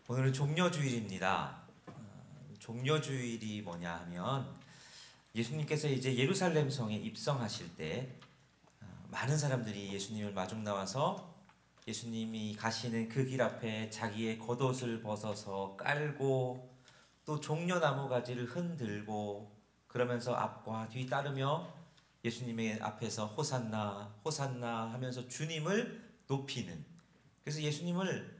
오늘은 종려주일입니다. 종려주일이 뭐냐 하면 예수님께서 이제 예루살렘 성에 입성하실 때 많은 사람들이 예수님을 마중 나와서 예수님이 가시는 그 길 앞에 자기의 겉옷을 벗어서 깔고 또 종려나무 가지를 흔들고 그러면서 앞과 뒤 따르며 예수님의 앞에서 호산나 호산나 하면서 주님을 높이는, 그래서 예수님을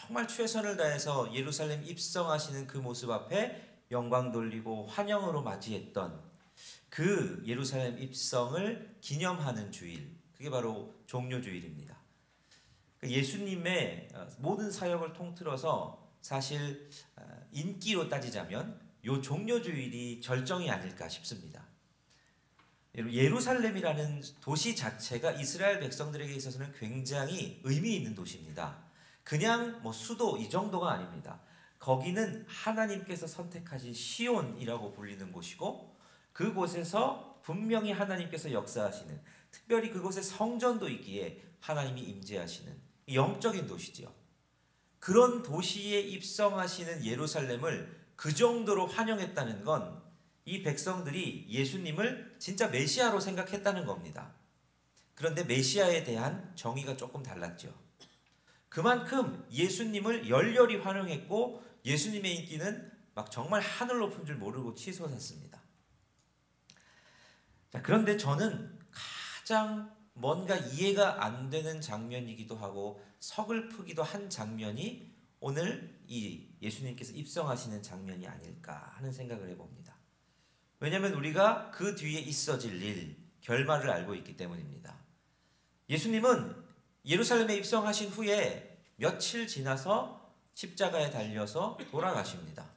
정말 최선을 다해서 예루살렘 입성하시는 그 모습 앞에 영광 돌리고 환영으로 맞이했던 그 예루살렘 입성을 기념하는 주일, 그게 바로 종려주일입니다. 예수님의 모든 사역을 통틀어서 사실 인기로 따지자면 요 종려주일이 절정이 아닐까 싶습니다. 예루살렘이라는 도시 자체가 이스라엘 백성들에게 있어서는 굉장히 의미 있는 도시입니다. 그냥 뭐 수도 이 정도가 아닙니다. 거기는 하나님께서 선택하신 시온이라고 불리는 곳이고, 그곳에서 분명히 하나님께서 역사하시는, 특별히 그곳에 성전도 있기에 하나님이 임재하시는 영적인 도시지요. 그런 도시에 입성하시는 예루살렘을 그 정도로 환영했다는 건 이 백성들이 예수님을 진짜 메시아로 생각했다는 겁니다. 그런데 메시아에 대한 정의가 조금 달랐죠. 그만큼 예수님을 열렬히 환영했고 예수님의 인기는 막 정말 하늘 높은 줄 모르고 치솟았습니다. 자, 그런데 저는 가장 뭔가 이해가 안 되는 장면이기도 하고 서글프기도 한 장면이 오늘 이 예수님께서 입성하시는 장면이 아닐까 하는 생각을 해봅니다. 왜냐하면 우리가 그 뒤에 있어질 일, 결말을 알고 있기 때문입니다. 예수님은 예루살렘에 입성하신 후에 며칠 지나서 십자가에 달려서 돌아가십니다.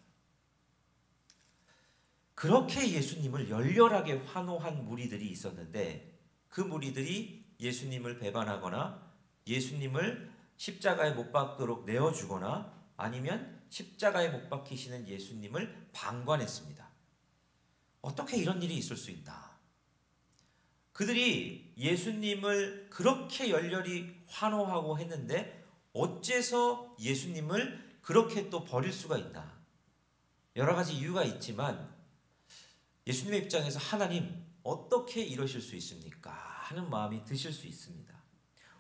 그렇게 예수님을 열렬하게 환호한 무리들이 있었는데 그 무리들이 예수님을 배반하거나 예수님을 십자가에 못 박도록 내어주거나 아니면 십자가에 못 박히시는 예수님을 방관했습니다. 어떻게 이런 일이 있을 수 있나? 그들이 예수님을 그렇게 열렬히 환호하고 했는데 어째서 예수님을 그렇게 또 버릴 수가 있나? 여러 가지 이유가 있지만 예수님의 입장에서 하나님 어떻게 이러실 수 있습니까? 하는 마음이 드실 수 있습니다.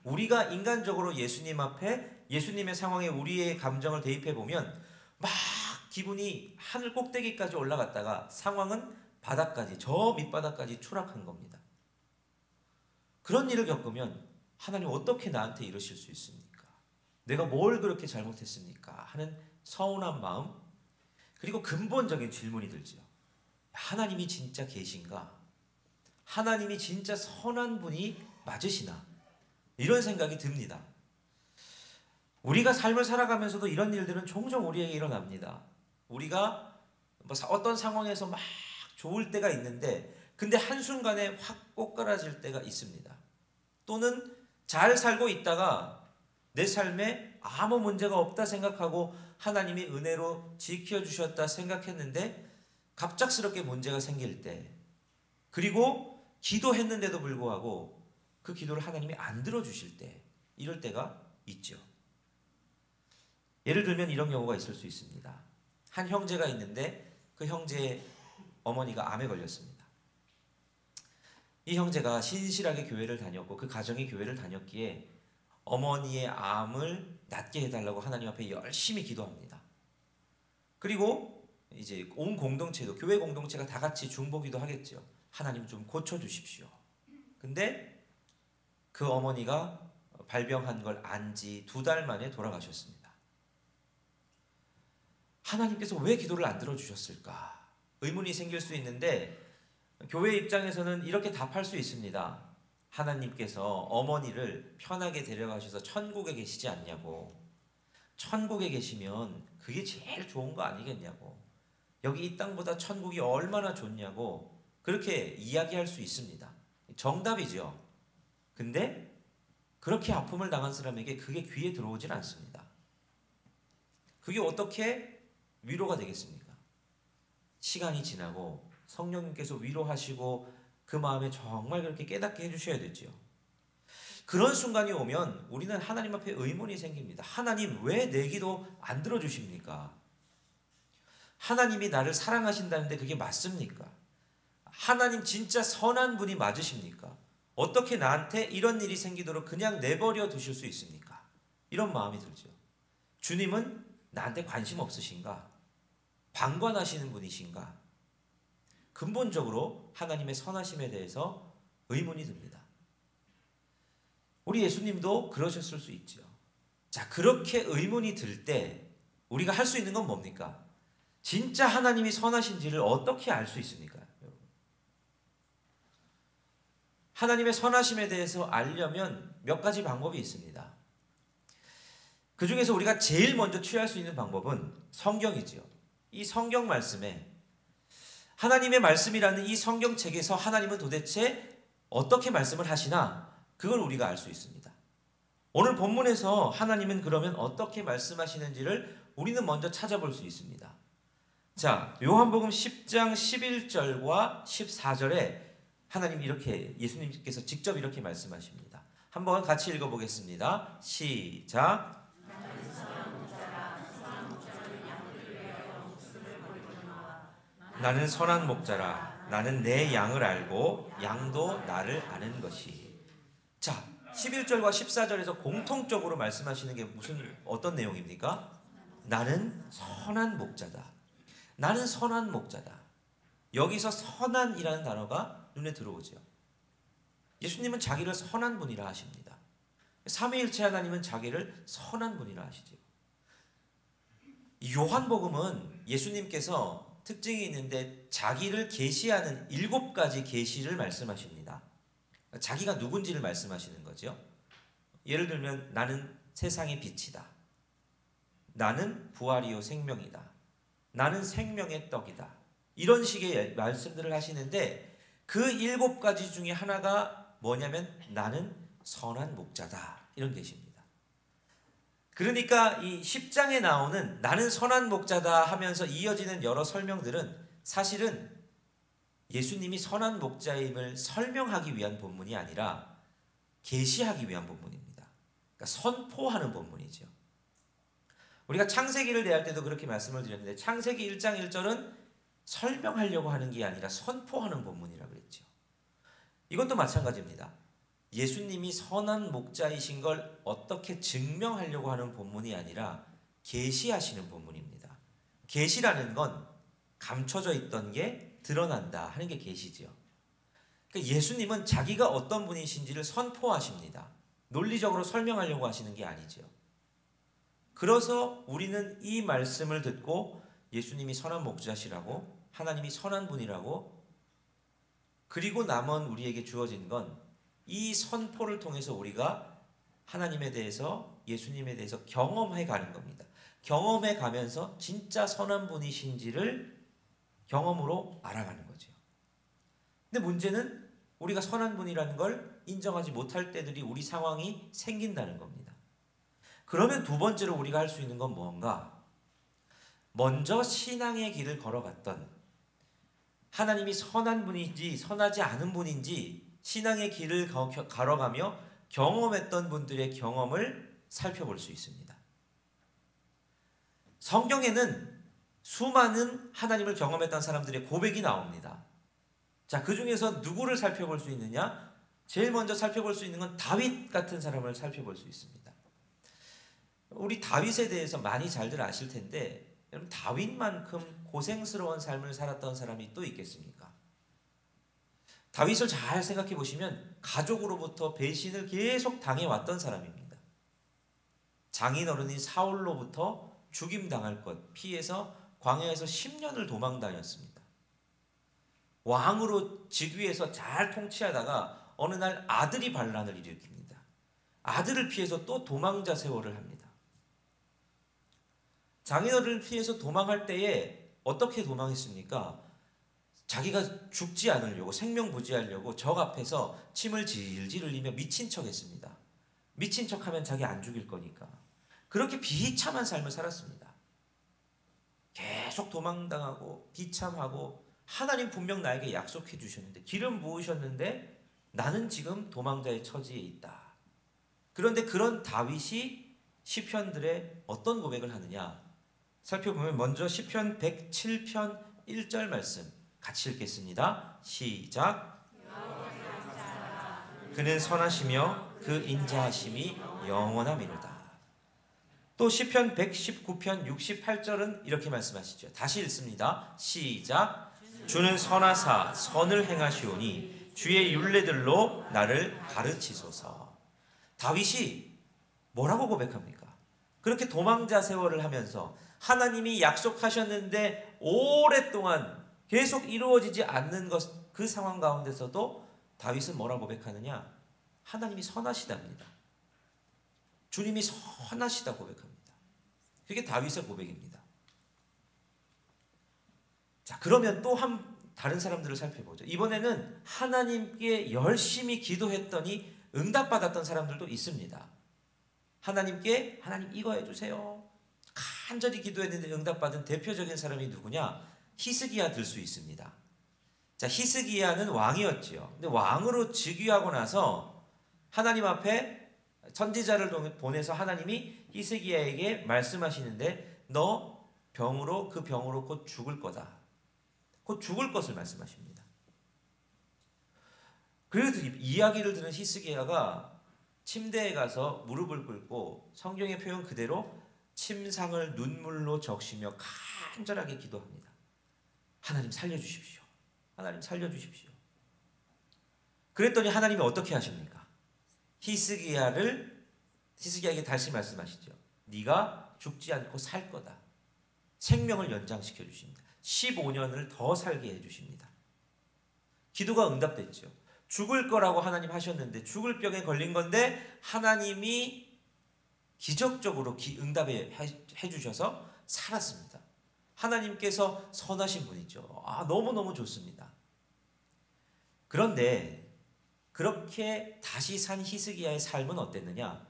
우리가 인간적으로 예수님 앞에 예수님의 상황에 우리의 감정을 대입해 보면 막 기분이 하늘 꼭대기까지 올라갔다가 상황은 바닥까지, 저 밑바닥까지 추락한 겁니다. 그런 일을 겪으면 하나님 어떻게 나한테 이러실 수 있습니까? 내가 뭘 그렇게 잘못했습니까? 하는 서운한 마음, 그리고 근본적인 질문이 들죠. 하나님이 진짜 계신가? 하나님이 진짜 선한 분이 맞으시나? 이런 생각이 듭니다. 우리가 삶을 살아가면서도 이런 일들은 종종 우리에게 일어납니다. 우리가 어떤 상황에서 막 좋을 때가 있는데 근데 한순간에 확 꼬꾸라질 때가 있습니다. 또는 잘 살고 있다가 내 삶에 아무 문제가 없다 생각하고 하나님이 은혜로 지켜주셨다 생각했는데 갑작스럽게 문제가 생길 때, 그리고 기도했는데도 불구하고 그 기도를 하나님이 안 들어주실 때, 이럴 때가 있죠. 예를 들면 이런 경우가 있을 수 있습니다. 한 형제가 있는데 그 형제의 어머니가 암에 걸렸습니다. 이 형제가 신실하게 교회를 다녔고 그 가정이 교회를 다녔기에 어머니의 암을 낫게 해달라고 하나님 앞에 열심히 기도합니다. 그리고 이제 온 공동체도, 교회 공동체가 다 같이 중보기도 하겠죠. 하나님 좀 고쳐주십시오. 근데 그 어머니가 발병한 걸 안 지 2달 만에 돌아가셨습니다. 하나님께서 왜 기도를 안 들어주셨을까? 의문이 생길 수 있는데 교회 입장에서는 이렇게 답할 수 있습니다. 하나님께서 어머니를 편하게 데려가셔서 천국에 계시지 않냐고. 천국에 계시면 그게 제일 좋은 거 아니겠냐고. 여기 이 땅보다 천국이 얼마나 좋냐고 그렇게 이야기할 수 있습니다. 정답이죠. 근데 그렇게 아픔을 당한 사람에게 그게 귀에 들어오질 않습니다. 그게 어떻게 위로가 되겠습니까? 시간이 지나고 성령님께서 위로하시고 그 마음에 정말 그렇게 깨닫게 해주셔야 되죠. 그런 순간이 오면 우리는 하나님 앞에 의문이 생깁니다. 하나님 왜 내 기도 안 들어주십니까? 하나님이 나를 사랑하신다는데 그게 맞습니까? 하나님 진짜 선한 분이 맞으십니까? 어떻게 나한테 이런 일이 생기도록 그냥 내버려 두실 수 있습니까? 이런 마음이 들죠. 주님은 나한테 관심 없으신가? 방관하시는 분이신가? 근본적으로 하나님의 선하심에 대해서 의문이 듭니다. 우리 예수님도 그러셨을 수 있죠. 자, 그렇게 의문이 들 때 우리가 할 수 있는 건 뭡니까? 진짜 하나님이 선하신지를 어떻게 알 수 있습니까? 여러분? 하나님의 선하심에 대해서 알려면 몇 가지 방법이 있습니다. 그 중에서 우리가 제일 먼저 취할 수 있는 방법은 성경이지요. 이 성경 말씀에 하나님의 말씀이라는 이 성경책에서 하나님은 도대체 어떻게 말씀을 하시나 그걸 우리가 알 수 있습니다. 오늘 본문에서 하나님은 그러면 어떻게 말씀하시는지를 우리는 먼저 찾아볼 수 있습니다. 자, 요한복음 10장 11절과 14절에 하나님 이렇게 예수님께서 직접 이렇게 말씀하십니다. 한번 같이 읽어보겠습니다. 시작. 나는 선한 목자라. 나는 내 양을 알고 양도 나를 아는 것이. 자, 11절과 14절에서 공통적으로 말씀하시는 게 어떤 내용입니까? 나는 선한 목자다. 나는 선한 목자다. 여기서 선한이라는 단어가 눈에 들어오죠. 예수님은 자기를 선한 분이라 하십니다. 삼위일체 하나님은 자기를 선한 분이라 하시죠. 요한복음은 예수님께서 특징이 있는데 자기를 계시하는 7가지 계시를 말씀하십니다. 자기가 누군지를 말씀하시는 거죠. 예를 들면 나는 세상의 빛이다. 나는 부활이요 생명이다. 나는 생명의 떡이다. 이런 식의 말씀들을 하시는데 그 7가지 중에 하나가 뭐냐면 나는 선한 목자다. 이런 계시입니다. 그러니까 이 10장에 나오는 나는 선한 목자다 하면서 이어지는 여러 설명들은 사실은 예수님이 선한 목자임을 설명하기 위한 본문이 아니라 계시하기 위한 본문입니다. 그러니까 선포하는 본문이죠. 우리가 창세기를 대할 때도 그렇게 말씀을 드렸는데 창세기 1장 1절은 설명하려고 하는 게 아니라 선포하는 본문이라고 그랬죠. 이것도 마찬가지입니다. 예수님이 선한 목자이신 걸 어떻게 증명하려고 하는 본문이 아니라 계시하시는 본문입니다. 계시라는 건 감춰져 있던 게 드러난다 하는 게 계시죠. 그러니까 예수님은 자기가 어떤 분이신지를 선포하십니다. 논리적으로 설명하려고 하시는 게 아니죠. 그래서 우리는 이 말씀을 듣고 예수님이 선한 목자시라고 하나님이 선한 분이라고 그리고 남은 우리에게 주어진 건 이 선포를 통해서 우리가 하나님에 대해서 예수님에 대해서 경험해 가는 겁니다. 경험해 가면서 진짜 선한 분이신지를 경험으로 알아가는 거죠. 근데 문제는 우리가 선한 분이라는 걸 인정하지 못할 때들이 우리 상황이 생긴다는 겁니다. 그러면 두 번째로 우리가 할 수 있는 건 뭔가? 먼저 신앙의 길을 걸어갔던 하나님이 선한 분인지 선하지 않은 분인지 신앙의 길을 걸어가며 경험했던 분들의 경험을 살펴볼 수 있습니다. 성경에는 수많은 하나님을 경험했던 사람들의 고백이 나옵니다. 자, 그 중에서 누구를 살펴볼 수 있느냐? 제일 먼저 살펴볼 수 있는 건 다윗 같은 사람을 살펴볼 수 있습니다. 우리 다윗에 대해서 많이 잘들 아실 텐데 여러분 다윗만큼 고생스러운 삶을 살았던 사람이 또 있겠습니까? 다윗을 잘 생각해 보시면 가족으로부터 배신을 계속 당해왔던 사람입니다. 장인어른인 사울로부터 죽임당할 것 피해서 광야에서 10년을 도망다녔습니다. 왕으로 즉위해서 잘 통치하다가 어느 날 아들이 반란을 일으킵니다. 아들을 피해서 또 도망자 세월을 합니다. 장인어른을 피해서 도망할 때에 어떻게 도망했습니까? 자기가 죽지 않으려고 생명부지하려고 적 앞에서 침을 질질 흘리며 미친 척 했습니다. 미친 척하면 자기 안 죽일 거니까. 그렇게 비참한 삶을 살았습니다. 계속 도망당하고 비참하고 하나님 분명 나에게 약속해 주셨는데 기름 부으셨는데 나는 지금 도망자의 처지에 있다. 그런데 그런 다윗이 시편들의 어떤 고백을 하느냐 살펴보면 먼저 시편 107편 1절 말씀 같이 읽겠습니다. 시작. 그는 선하시며 그 인자하심이 영원함이로다. 또 시편 119편 68절은 이렇게 말씀하시죠. 다시 읽습니다. 시작. 주는 선하사 선을 행하시오니 주의 율례들로 나를 가르치소서. 다윗이 뭐라고 고백합니까? 그렇게 도망자 세월을 하면서 하나님이 약속하셨는데 오랫동안 계속 이루어지지 않는 그 상황 가운데서도 다윗은 뭐라고 고백하느냐? 하나님이 선하시답니다. 주님이 선하시다 고백합니다. 그게 다윗의 고백입니다. 자, 그러면 또 다른 사람들을 살펴보죠. 이번에는 하나님께 열심히 기도했더니 응답받았던 사람들도 있습니다. 하나님께 하나님 이거 해주세요. 간절히 기도했는데 응답받은 대표적인 사람이 누구냐? 히스기야 들 수 있습니다. 자, 히스기야는 왕이었지요. 근데 왕으로 즉위하고 나서 하나님 앞에 선지자를 보내서 하나님이 히스기야에게 말씀하시는데 너 그 병으로 곧 죽을 거다. 곧 죽을 것을 말씀하십니다. 그래서 이야기를 들은 히스기야가 침대에 가서 무릎을 꿇고 성경의 표현 그대로 침상을 눈물로 적시며 간절하게 기도합니다. 하나님 살려주십시오. 하나님 살려주십시오. 그랬더니 하나님이 어떻게 하십니까? 히스기야에게 다시 말씀하시죠. 네가 죽지 않고 살 거다. 생명을 연장시켜 주십니다. 15년을 더 살게 해주십니다. 기도가 응답됐죠. 죽을 거라고 하나님 하셨는데 죽을 병에 걸린 건데 하나님이 기적적으로 응답해 주셔서 살았습니다. 하나님께서 선하신 분이죠. 너무너무 좋습니다. 그런데 그렇게 다시 산 히스기야의 삶은 어땠느냐?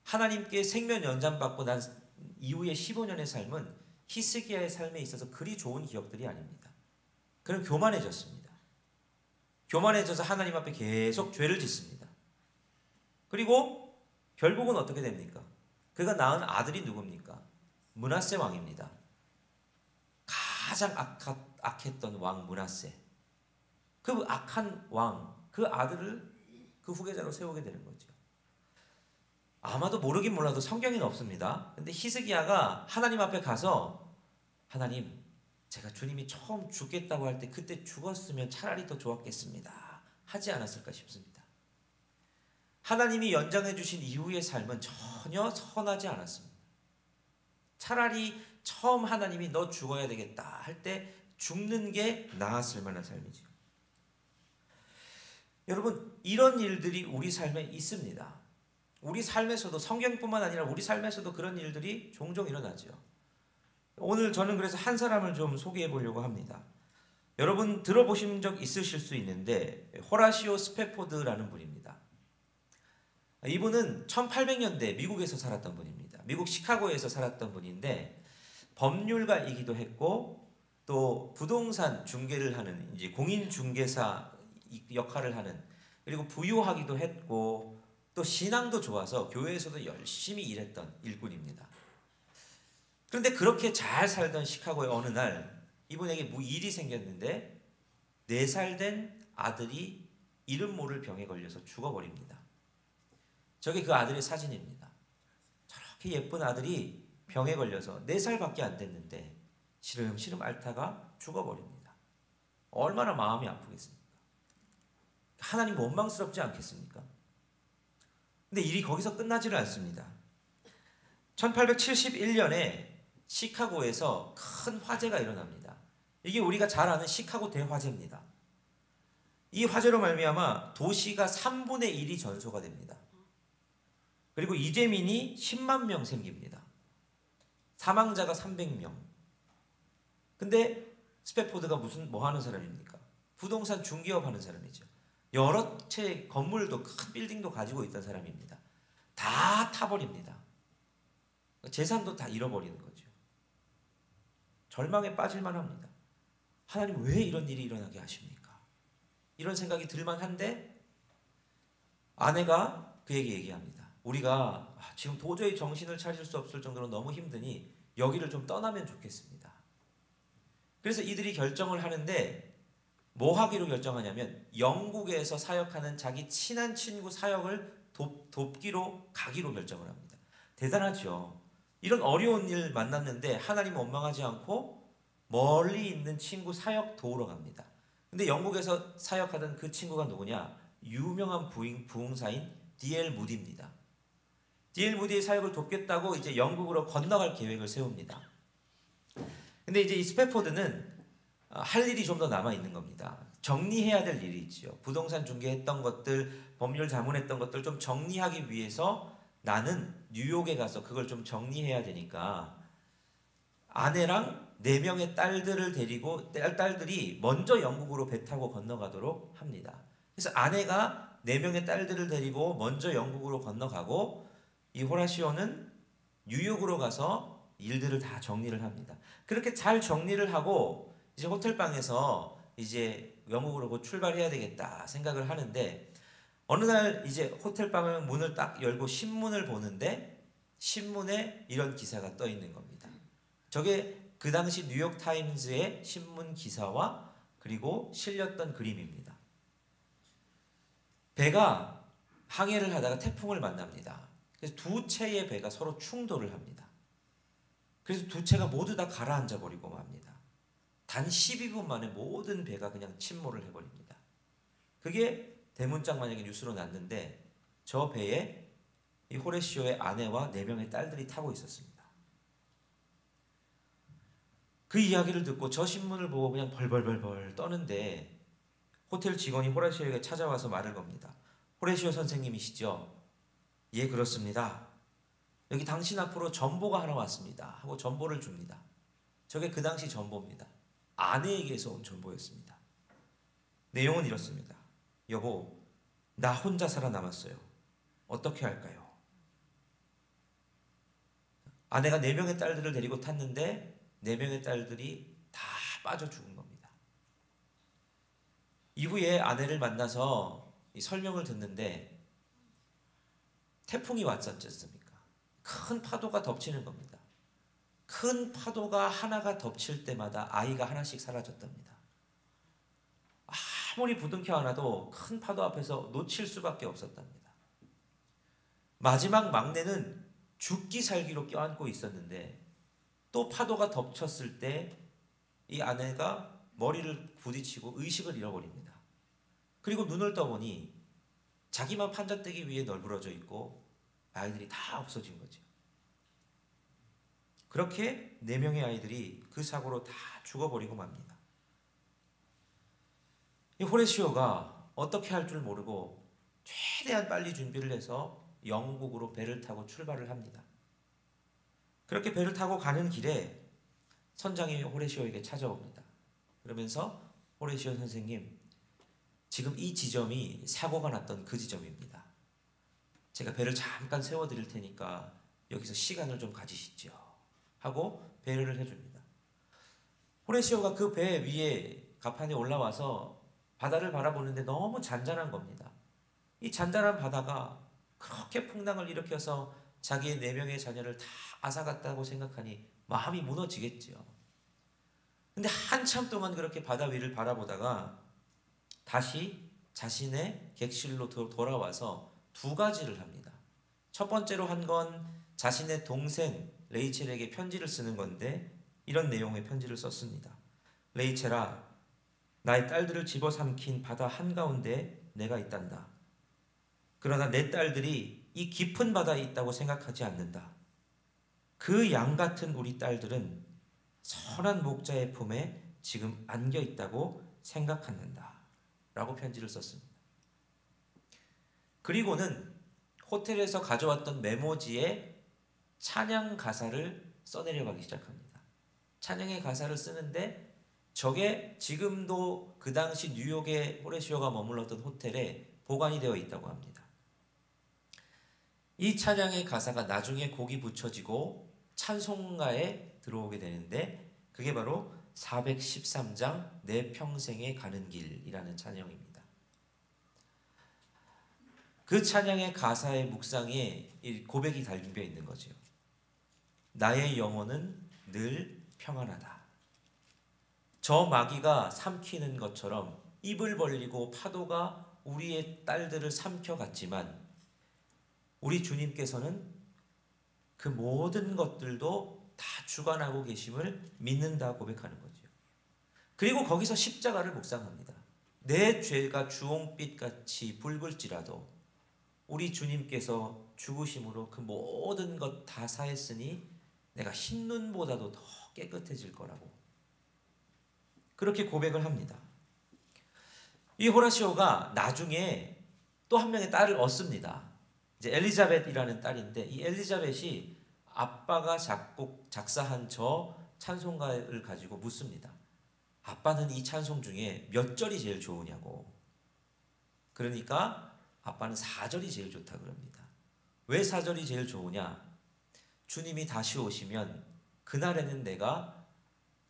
하나님께 생명 연장받고 난 이후의 15년의 삶은 히스기야의 삶에 있어서 그리 좋은 기억들이 아닙니다. 그는 교만해졌습니다. 교만해져서 하나님 앞에 계속 죄를 짓습니다. 그리고 결국은 어떻게 됩니까? 그가 낳은 아들이 누굽니까? 므낫세 왕입니다. 가장 악했던 왕 므낫세. 그 악한 왕, 그 아들을 그 후계자로 세우게 되는 거죠. 아마도 모르긴 몰라도 성경에는 없습니다. 근데 히스기야가 하나님 앞에 가서 하나님, 제가 주님이 처음 죽겠다고 할 때 그때 죽었으면 차라리 더 좋았겠습니다. 하지 않았을까 싶습니다. 하나님이 연장해 주신 이후의 삶은 전혀 선하지 않았습니다. 차라리 처음 하나님이 너 죽어야 되겠다 할 때 죽는 게 나았을 만한 삶이죠. 여러분, 이런 일들이 우리 삶에 있습니다. 우리 삶에서도, 성경뿐만 아니라 우리 삶에서도 그런 일들이 종종 일어나죠. 오늘 저는 그래서 한 사람을 좀 소개해 보려고 합니다. 여러분 들어보신 적 있으실 수 있는데 호라시오 스패포드라는 분입니다. 이분은 1800년대 미국에서 살았던 분입니다. 미국 시카고에서 살았던 분인데 법률가이기도 했고 또 부동산 중개를 하는 이제 공인중개사 역할을 하는, 그리고 부유하기도 했고 또 신앙도 좋아서 교회에서도 열심히 일했던 일꾼입니다. 그런데 그렇게 잘 살던 시카고의 어느 날 이분에게 일이 생겼는데 4살 된 아들이 이름 모를 병에 걸려서 죽어버립니다. 저게 그 아들의 사진입니다. 저렇게 예쁜 아들이 병에 걸려서 4살밖에 안 됐는데 시름시름 앓다가 죽어버립니다. 얼마나 마음이 아프겠습니까? 하나님 원망스럽지 않겠습니까? 근데 일이 거기서 끝나지를 않습니다. 1871년에 시카고에서 큰 화재가 일어납니다. 이게 우리가 잘 아는 시카고 대화재입니다. 이 화재로 말미암아 도시가 3분의 1이 전소가 됩니다. 그리고 이재민이 10만 명 생깁니다. 사망자가 300명. 근데 스패포드가 뭐 하는 사람입니까? 부동산 중개업 하는 사람이죠. 여러 채 건물도 큰 빌딩도 가지고 있던 사람입니다. 다 타버립니다. 재산도 다 잃어버리는 거죠. 절망에 빠질만 합니다. 하나님 왜 이런 일이 일어나게 하십니까? 이런 생각이 들만한데 아내가 그에게 얘기합니다. 우리가 지금 도저히 정신을 차릴 수 없을 정도로 너무 힘드니 여기를 좀 떠나면 좋겠습니다. 그래서 이들이 결정을 하는데 뭐 하기로 결정하냐면 영국에서 사역하는 자기 친한 친구 사역을 돕기로 가기로 결정을 합니다. 대단하죠. 이런 어려운 일 만났는데 하나님 원망하지 않고 멀리 있는 친구 사역 도우러 갑니다. 근데 영국에서 사역하던 그 친구가 누구냐? 유명한 부흥사인 D.L. 무디입니다. D.L. 무디의 사역을 돕겠다고 이제 영국으로 건너갈 계획을 세웁니다. 근데 이제 이 스패포드는 할 일이 좀 더 남아 있는 겁니다. 정리해야 될 일이 있죠. 부동산 중개했던 것들, 법률 자문했던 것들 좀 정리하기 위해서 나는 뉴욕에 가서 그걸 좀 정리해야 되니까 아내랑 4명의 딸들을 데리고 딸들이 먼저 영국으로 배 타고 건너가도록 합니다. 그래서 아내가 4명의 딸들을 데리고 먼저 영국으로 건너가고 이 호라시오는 뉴욕으로 가서 일들을 다 정리를 합니다. 그렇게 잘 정리를 하고 이제 호텔방에서 이제 영국으로 곧 출발해야 되겠다 생각을 하는데 어느 날 이제 호텔방을 문을 딱 열고 신문을 보는데 신문에 이런 기사가 떠 있는 겁니다. 저게 그 당시 뉴욕 타임즈의 신문 기사와 그리고 실렸던 그림입니다. 배가 항해를 하다가 태풍을 만납니다. 그래서 두 채의 배가 서로 충돌을 합니다. 그래서 두 채가 모두 다 가라앉아 버리고 맙니다. 단 12분 만에 모든 배가 그냥 침몰을 해버립니다. 그게 대문짝만하게 뉴스로 났는데 저 배에 이 호레시오의 아내와 4명의 딸들이 타고 있었습니다. 그 이야기를 듣고 저 신문을 보고 그냥 벌벌벌벌 떠는데 호텔 직원이 호레시오에게 찾아와서 말을 겁니다. 호레시오 선생님이시죠? 예, 그렇습니다. 여기 당신 앞으로 전보가 하나 왔습니다. 하고 전보를 줍니다. 저게 그 당시 전보입니다. 아내에게서 온 전보였습니다. 내용은 이렇습니다. 여보, 나 혼자 살아남았어요. 어떻게 할까요? 아내가 4명의 딸들을 데리고 탔는데 4명의 딸들이 다 빠져 죽은 겁니다. 이후에 아내를 만나서 이 설명을 듣는데 태풍이 왔었지 않습니까? 큰 파도가 덮치는 겁니다. 큰 파도가 하나가 덮칠 때마다 아이가 하나씩 사라졌답니다. 아무리 부둥켜 안아도 큰 파도 앞에서 놓칠 수밖에 없었답니다. 마지막 막내는 죽기 살기로 껴안고 있었는데 또 파도가 덮쳤을 때 이 아내가 머리를 부딪히고 의식을 잃어버립니다. 그리고 눈을 떠보니 자기만 판자떼기 위에 널브러져 있고 아이들이 다 없어진 거죠. 그렇게 4명의 아이들이 그 사고로 다 죽어버리고 맙니다. 이 호레시오가 어떻게 할 줄 모르고 최대한 빨리 준비를 해서 영국으로 배를 타고 출발을 합니다. 그렇게 배를 타고 가는 길에 선장이 호레시오에게 찾아옵니다. 그러면서 호레시오 선생님, 지금 이 지점이 사고가 났던 그 지점입니다. 제가 배를 잠깐 세워드릴 테니까 여기서 시간을 좀 가지시죠. 하고 배려를 해줍니다. 호레시오가 그 배 위에 갑판에 올라와서 바다를 바라보는데 너무 잔잔한 겁니다. 이 잔잔한 바다가 그렇게 풍랑을 일으켜서 자기의 4명의 자녀를 다 앗아갔다고 생각하니 마음이 무너지겠죠. 근데 한참 동안 그렇게 바다 위를 바라보다가 다시 자신의 객실로 돌아와서 2가지를 합니다. 첫 번째로 한 건 자신의 동생 레이첼에게 편지를 쓰는 건데 이런 내용의 편지를 썼습니다. 레이첼아, 나의 딸들을 집어삼킨 바다 한가운데 내가 있단다. 그러나 내 딸들이 이 깊은 바다에 있다고 생각하지 않는다. 그 양 같은 우리 딸들은 선한 목자의 품에 지금 안겨 있다고 생각한다. 라고 편지를 썼습니다. 그리고는 호텔에서 가져왔던 메모지에 찬양 가사를 써내려가기 시작합니다. 찬양의 가사를 쓰는데 저게 지금도 그 당시 뉴욕에 호레시오가 머물렀던 호텔에 보관이 되어 있다고 합니다. 이 찬양의 가사가 나중에 곡이 붙여지고 찬송가에 들어오게 되는데 그게 바로 413장 내 평생에 가는 길이라는 찬양입니다. 그 찬양의 가사의 묵상에 이 고백이 담겨 있는 거죠. 나의 영혼은 늘 평안하다. 저 마귀가 삼키는 것처럼 입을 벌리고 파도가 우리의 딸들을 삼켜갔지만 우리 주님께서는 그 모든 것들도 다 주관하고 계심을 믿는다 고백하는 거죠. 그리고 거기서 십자가를 묵상합니다. 내 죄가 주홍빛같이 붉을지라도 우리 주님께서 죽으심으로 그 모든 것 다 사했으니 내가 흰눈보다도 더 깨끗해질 거라고 그렇게 고백을 합니다. 이 호라시오가 나중에 또 한 명의 딸을 얻습니다. 이제 엘리자벳이라는 딸인데 이 엘리자벳이 아빠가 작사한 저 찬송가를 가지고 묻습니다. 아빠는 이 찬송 중에 몇 절이 제일 좋으냐고. 그러니까 아빠는 4절이 제일 좋다 그럽니다. 왜 4절이 제일 좋으냐? 주님이 다시 오시면 그날에는 내가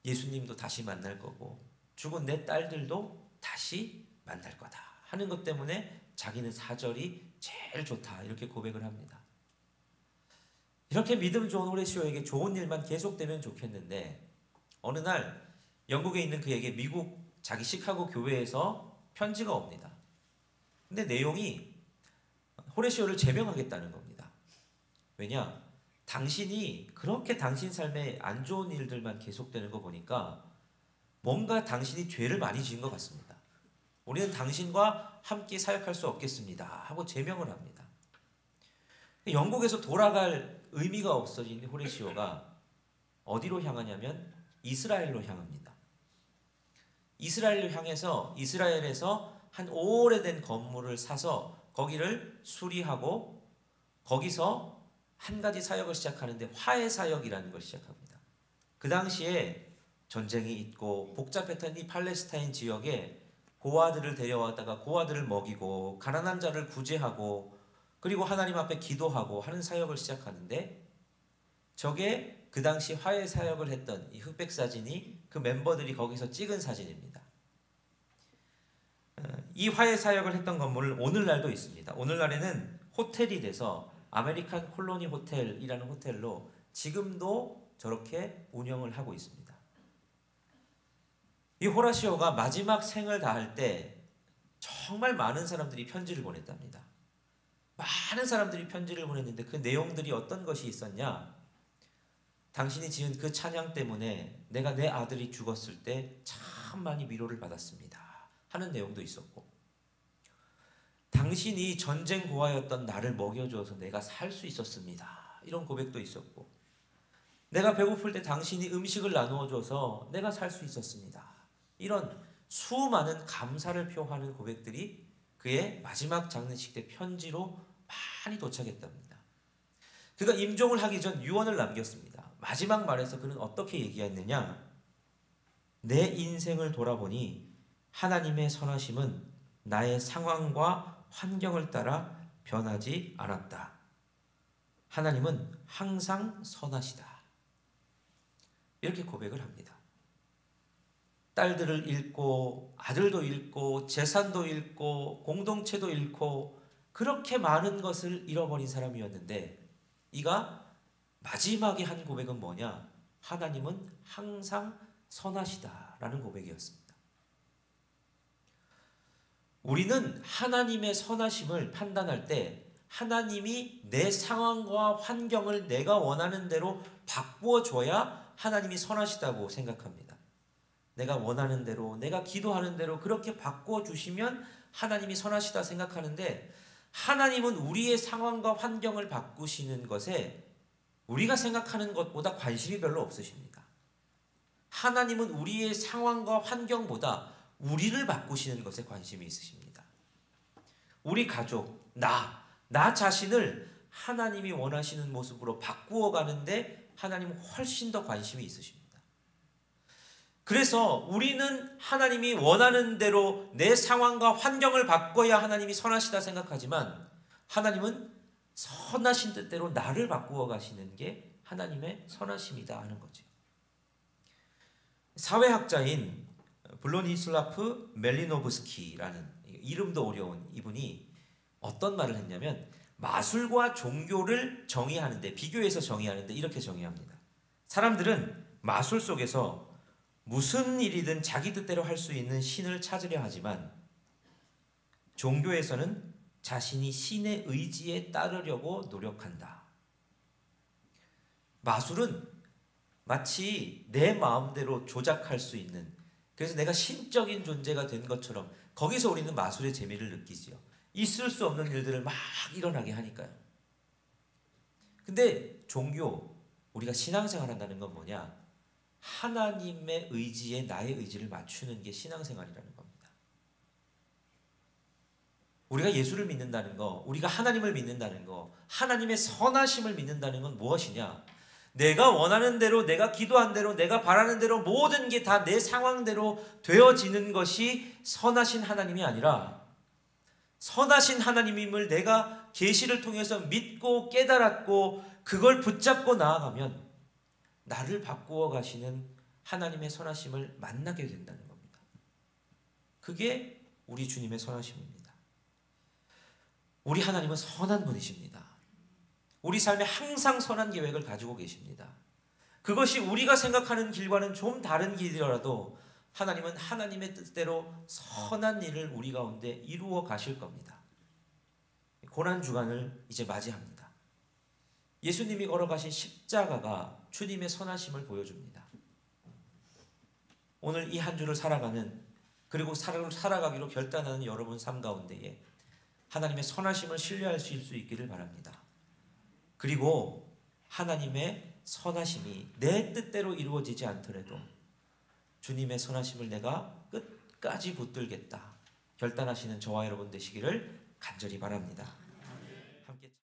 예수님도 다시 만날 거고 죽은 내 딸들도 다시 만날 거다 하는 것 때문에 자기는 4절이 제일 좋다 이렇게 고백을 합니다. 이렇게 믿음 좋은 호레시오에게 좋은 일만 계속되면 좋겠는데 어느 날 영국에 있는 그에게 미국 자기 시카고 교회에서 편지가 옵니다. 근데 내용이 호레시오를 제명하겠다는 겁니다. 왜냐? 당신이 그렇게 당신 삶에 안 좋은 일들만 계속되는 거 보니까 뭔가 당신이 죄를 많이 지은 것 같습니다. 우리는 당신과 함께 사역할 수 없겠습니다 하고 제명을 합니다. 영국에서 돌아갈 의미가 없어진 호레시오가 어디로 향하냐면 이스라엘로 향합니다. 이스라엘로 향해서 이스라엘에서 한 오래된 건물을 사서 거기를 수리하고 거기서 한 가지 사역을 시작하는데 화해 사역이라는 걸 시작합니다. 그 당시에 전쟁이 있고 복잡했던 이 팔레스타인 지역에 고아들을 데려왔다가 고아들을 먹이고 가난한 자를 구제하고 그리고 하나님 앞에 기도하고 하는 사역을 시작하는데 저게 그 당시 화해 사역을 했던 이 흑백 사진이 그 멤버들이 거기서 찍은 사진입니다. 이 화해 사역을 했던 건물은 오늘날도 있습니다. 오늘날에는 호텔이 돼서 아메리칸 콜로니 호텔이라는 호텔로 지금도 저렇게 운영을 하고 있습니다. 이 호라시오가 마지막 생을 다할 때 정말 많은 사람들이 편지를 보냈답니다. 많은 사람들이 편지를 보냈는데 그 내용들이 어떤 것이 있었냐? 당신이 지은 그 찬양 때문에 내가 내 아들이 죽었을 때 참 많이 위로를 받았습니다 하는 내용도 있었고 당신이 전쟁 고아였던 나를 먹여줘서 내가 살 수 있었습니다 이런 고백도 있었고 내가 배고플 때 당신이 음식을 나누어줘서 내가 살 수 있었습니다 이런 수많은 감사를 표하는 고백들이 그의 마지막 장례식 때 편지로 많이 도착했답니다. 그가 임종을 하기 전 유언을 남겼습니다. 마지막 말에서 그는 어떻게 얘기했느냐? 내 인생을 돌아보니 하나님의 선하심은 나의 상황과 환경을 따라 변하지 않았다. 하나님은 항상 선하시다. 이렇게 고백을 합니다. 딸들을 잃고 아들도 잃고 재산도 잃고 공동체도 잃고 그렇게 많은 것을 잃어버린 사람이었는데 이가 마지막에 한 고백은 뭐냐? 하나님은 항상 선하시다라는 고백이었습니다. 우리는 하나님의 선하심을 판단할 때 하나님이 내 상황과 환경을 내가 원하는 대로 바꾸어줘야 하나님이 선하시다고 생각합니다. 내가 원하는 대로, 내가 기도하는 대로 그렇게 바꿔주시면 하나님이 선하시다 생각하는데 하나님은 우리의 상황과 환경을 바꾸시는 것에 우리가 생각하는 것보다 관심이 별로 없으십니다. 하나님은 우리의 상황과 환경보다 우리를 바꾸시는 것에 관심이 있으십니다. 우리 가족, 나 자신을 하나님이 원하시는 모습으로 바꾸어 가는데 하나님은 훨씬 더 관심이 있으십니다. 그래서 우리는 하나님이 원하는 대로 내 상황과 환경을 바꿔야 하나님이 선하시다 생각하지만 하나님은 선하신 뜻대로 나를 바꾸어 가시는 게 하나님의 선하심이다 하는 거죠. 사회학자인 블로니슬라프 멜리노브스키라는 이름도 어려운 이분이 어떤 말을 했냐면 마술과 종교를 정의하는데, 비교해서 정의하는데 이렇게 정의합니다. 사람들은 마술 속에서 무슨 일이든 자기 뜻대로 할 수 있는 신을 찾으려 하지만 종교에서는 자신이 신의 의지에 따르려고 노력한다. 마술은 마치 내 마음대로 조작할 수 있는, 그래서 내가 신적인 존재가 된 것처럼 거기서 우리는 마술의 재미를 느끼지요. 있을 수 없는 일들을 막 일어나게 하니까요. 근데 종교, 우리가 신앙생활 한다는 건 뭐냐? 하나님의 의지에 나의 의지를 맞추는 게 신앙생활이라는 겁니다. 우리가 예수를 믿는다는 거, 우리가 하나님을 믿는다는 거, 하나님의 선하심을 믿는다는 건 무엇이냐? 내가 원하는 대로, 내가 기도한 대로, 내가 바라는 대로 모든 게 다 내 상황대로 되어지는 것이 선하신 하나님이 아니라, 선하신 하나님임을 내가 계시를 통해서 믿고 깨달았고 그걸 붙잡고 나아가면 나를 바꾸어 가시는 하나님의 선하심을 만나게 된다는 겁니다. 그게 우리 주님의 선하심입니다. 우리 하나님은 선한 분이십니다. 우리 삶에 항상 선한 계획을 가지고 계십니다. 그것이 우리가 생각하는 길과는 좀 다른 길이라도 하나님은 하나님의 뜻대로 선한 일을 우리 가운데 이루어 가실 겁니다. 고난주간을 이제 맞이합니다. 예수님이 걸어가신 십자가가 주님의 선하심을 보여줍니다. 오늘 이 한 주를 살아가는, 그리고 살아가기로 결단하는 여러분 삶 가운데에 하나님의 선하심을 신뢰할 수 있기를 바랍니다. 그리고 하나님의 선하심이 내 뜻대로 이루어지지 않더라도 주님의 선하심을 내가 끝까지 붙들겠다 결단하시는 저와 여러분 되시기를 간절히 바랍니다.